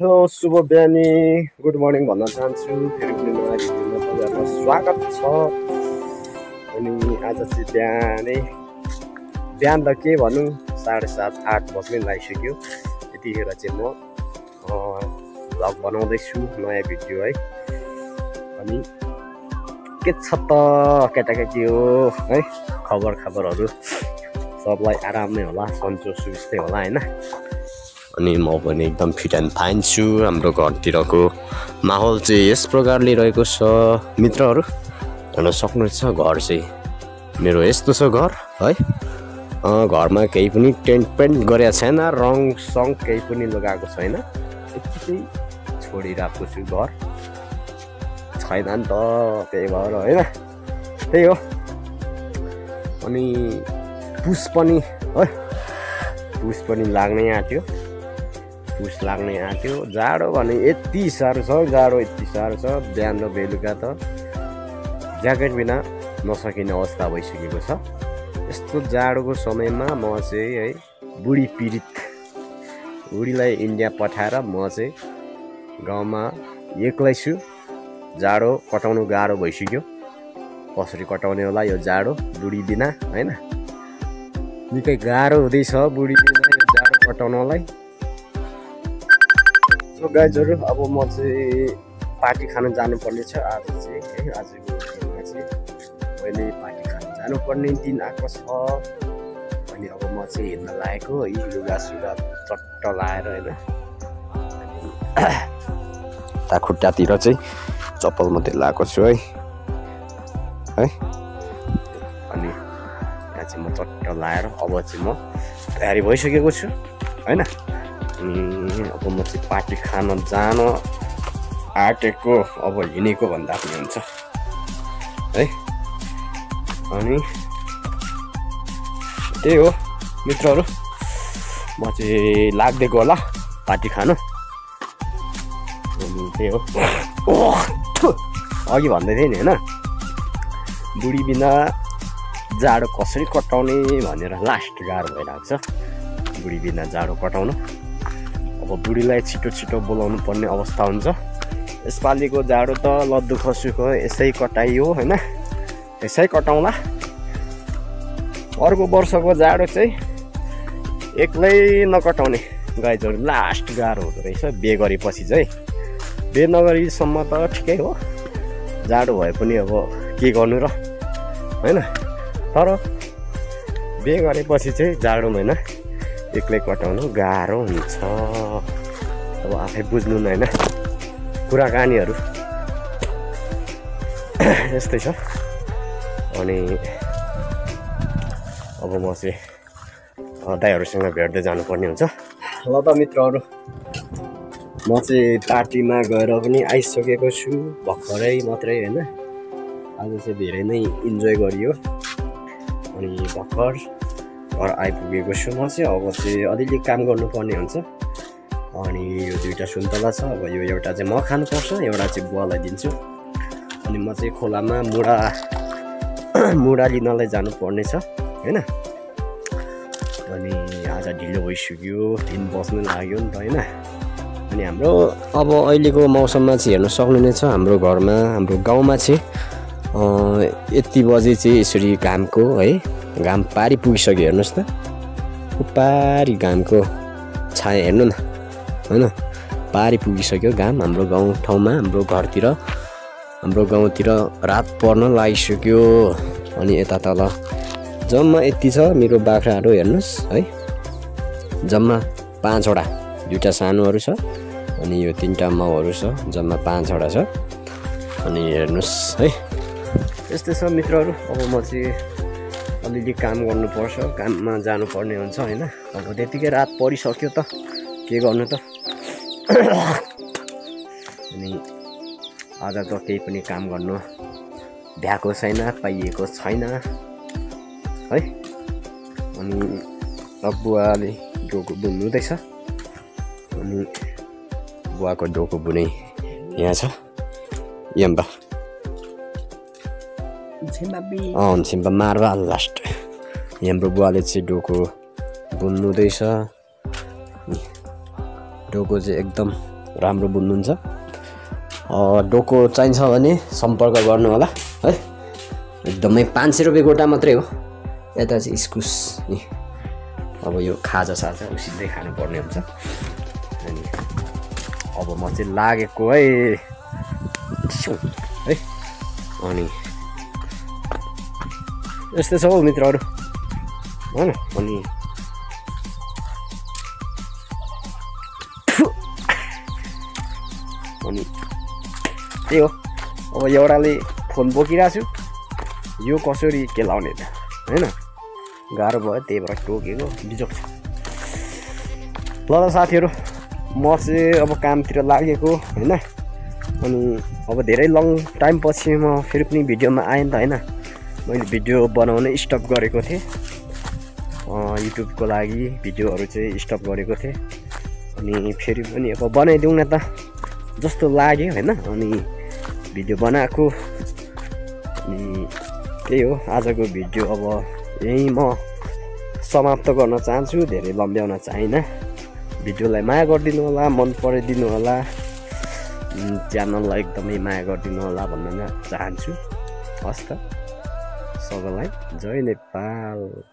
Hello शुभ बिहानी good morning भन्न चाहन्छु फेरि पनि नयाँ भिडियोमा तपाईँहरूलाई स्वागत छ। अनि आज चाहिँ बिहान त के भनौँ 7:30-8 बज्नै लागिसक्यो। यतिखेर चाहिँ म भ्लग बनाउँदैछु नयाँ भिडियो है। अनि के छ त केटाकेटी हो है, खबरहरू सबलाई आरामै होला, सन्चो सुविस्तै होला हैन। अनि म पनि एकदम फिट एन्ड फाइन छु। हाम्रो घरतिरको माहौल चाहिँ यस प्रकारले रहेको छ मित्रहरू, हेर्न सक्नुहुन्छ। घर चाहिँ मेरो यस्तो छ घर है। घरमा केही पनि टेन्ट पेन्ट गरेको छैन, रङ सङ केही पनि लगाएको छैन, यति छोडिरहेको छु। घर छैन नि त, त्यही भएर होइन, त्यही हो। अनि पुस पनि लाग्नै आँट्यो। जाडो भने यति साह्रो छ, बिहान र बेलुका त ज्याकेट बिना नसकिने अवस्था भइसकेको छ। यस्तो जाडोको समयमा म चाहिँ है बुढीलाई इन्डिया पठाएर म चाहिँ गाउँमा एक्लै छु। जाडो कटाउनु गाह्रो भइसक्यो। कसरी कटाउने होला यो जाडो बुढी बिना हैन, निकै गाह्रो हुँदैछ बुढी बिना यो जाडो कटाउनलाई। गाइजहरू अब म चाहिँ पार्टी खान जानुपर्ने छ आज चाहिँ है। आजको दिनमा चाहिँ मैले पार्टी खान जानुपर्ने दिन आएको छ। अनि अब म चाहिँ हिँड्न लागेको है, लुगासुगा चट्ट लाएर होइन। यता खुट्टातिर चाहिँ चप्पल मात्रै लगाएको छु है। अनि यहाँ चाहिँ म चट्ट लाएर अब चाहिँ म तयारी भइसकेको छु होइन। अब म चाहिँ पार्टी खान जान आँटेको, अब हिँडेको भन्दा पनि हुन्छ है। अनि त्यही हो मित्रहरू, म चाहिँ लाग्दिएको होला पार्टी खानु। अनि त्यही हो, अघि भन्दै थिएँ नि होइन, बुढी बिना जाडो कसरी कटाउने भनेर लास्ट गाह्रो भइरहेको छ बुढी बिना जाडो कटाउन। अब बुढीलाई छिटो बोलाउनु पर्ने अवस्था हुन्छ। यसपालिको जाडो त लद्दु खसुको यसै कटाइयो होइन, यसै कटाउँला। अर्को वर्षको जाडो चाहिँ एक्लै नकटाउने गाइजहरू लास्ट गाह्रो हुँदो रहेछ। बिहे गरेपछि चाहिँ, बिहे नगरीसम्म त ठिकै हो, जाडो भए पनि अब के गर्नु र होइन। तर बिहे गरेपछि चाहिँ जाडो महिना एक्लै कटाउनु गाह्रो हुन्छ। अब आफै बुझ्नु न होइन, कुराकानीहरू यस्तै छ। अनि अब म चाहिँ दाइहरूसँग भेट्दै जानुपर्ने हुन्छ। ल त मित्रहरू, म चाहिँ पार्टीमा गएर पनि आइसकेको छु भर्खरै मात्रै होइन। आज चाहिँ धेरै नै इन्जोय गरियो। अनि भर्खर घर आइपुगेको छु म चाहिँ। अब चाहिँ अलिअलि काम गर्नुपर्ने हुन्छ। अनि यो 2टा सुन्तला छ, अब यो एउटा चाहिँ म खानुपर्छ, एउटा चाहिँ बुवालाई दिन्छु। अनि म चाहिँ खोलामा मुडा लिनलाई जानुपर्ने छ होइन। अनि आज ढिलो भइसक्यो, 3 बज्नु लाग्यो नि त होइन। अनि हाम्रो अब अहिलेको मौसममा चाहिँ हेर्न सक्नु नै छ, हाम्रो घरमा, हाम्रो गाउँमा चाहिँ यति बजे चाहिँ यसरी घामको है, घाम पारी पुगिसक्यो। हेर्नुहोस् त, पारी घामको छाया हेर्नु न होइन, पारी पुगिसक्यो घाम हाम्रो गाउँठाउँमा, हाम्रो घरतिर, हाम्रो गाउँतिर रात पर्न लागिसक्यो। अनि यता तल जम्मा यति छ मेरो बाख्राहरू हेर्नुहोस् है, जम्मा 5वटा, 2टा सानोहरू छ अनि यो 3टा माउहरू छ, जम्मा 5वटा छ। अनि हेर्नुहोस् है, यस्तै छ मित्रहरू। अब म चाहिँ अलिअलि काम गर्नुपर्छ, काममा जानुपर्ने हुन्छ होइन। अब त्यतिकै रात परिसक्यो त के गर्नु त। अनि आज त केही पनि काम गर्नु भ्याएको छैन, पाइएको छैन है। अनि बुवाले डोको बुन्नुहुँदैछ। अनि बुवाको डोको बुने यहाँ छ, यम्बा छिम्बा मार्वा लास्ट। हाम्रो बुवाले चाहिँ डोको बुन्नुहुँदैछ। डोको चाहिँ एकदम राम्रो बुन्नुहुन्छ। डोको चाहिन्छ भने सम्पर्क गर्नु होला है। एकदमै 500 रुपियाँ गोटा मात्रै हो। यता चाहिँ इस्कुस नि अब यो खाजा साजा उसिन्दै खानुपर्ने हुन्छ। अनि अब म चाहिँ लागेको है है। अनि यस्तै छ हौ मित्रहरू हैन। अनि त्यही हो। अब एउटाले फोन बोकिरहेको छु, यो कसरी केलाउने त हैन, गाह्रो भयो, त्यही भएर टोकेको बिजोक छ। ल त साथीहरू, म चाहिँ अब कामतिर लागेको हैन। अनि अब धेरै लङ टाइम पछि म फेरि पनि भिडियोमा आएँ त हैन। मैले भिडियो बनाउन स्टप गरेको थिएँ, युट्युबको लागि भिडियोहरू चाहिँ स्टप गरेको थिएँ। अनि फेरि पनि अब बनाइदिउँ न त जस्तो लाग्यो हैन। अनि भिडियो बनाएको। अनि त्यही हो आजको भिडियो। अब यही म समाप्त गर्न चाहन्छु, धेरै लम्ब्याउन चाहिन्न। भिडियोलाई माया गरिदिनु होला, मन पराइदिनु होला, च्यानललाई एकदमै माया गरिदिनु होला भन्न चाहन्छु। हस् त, सबैलाई जय नेपाल।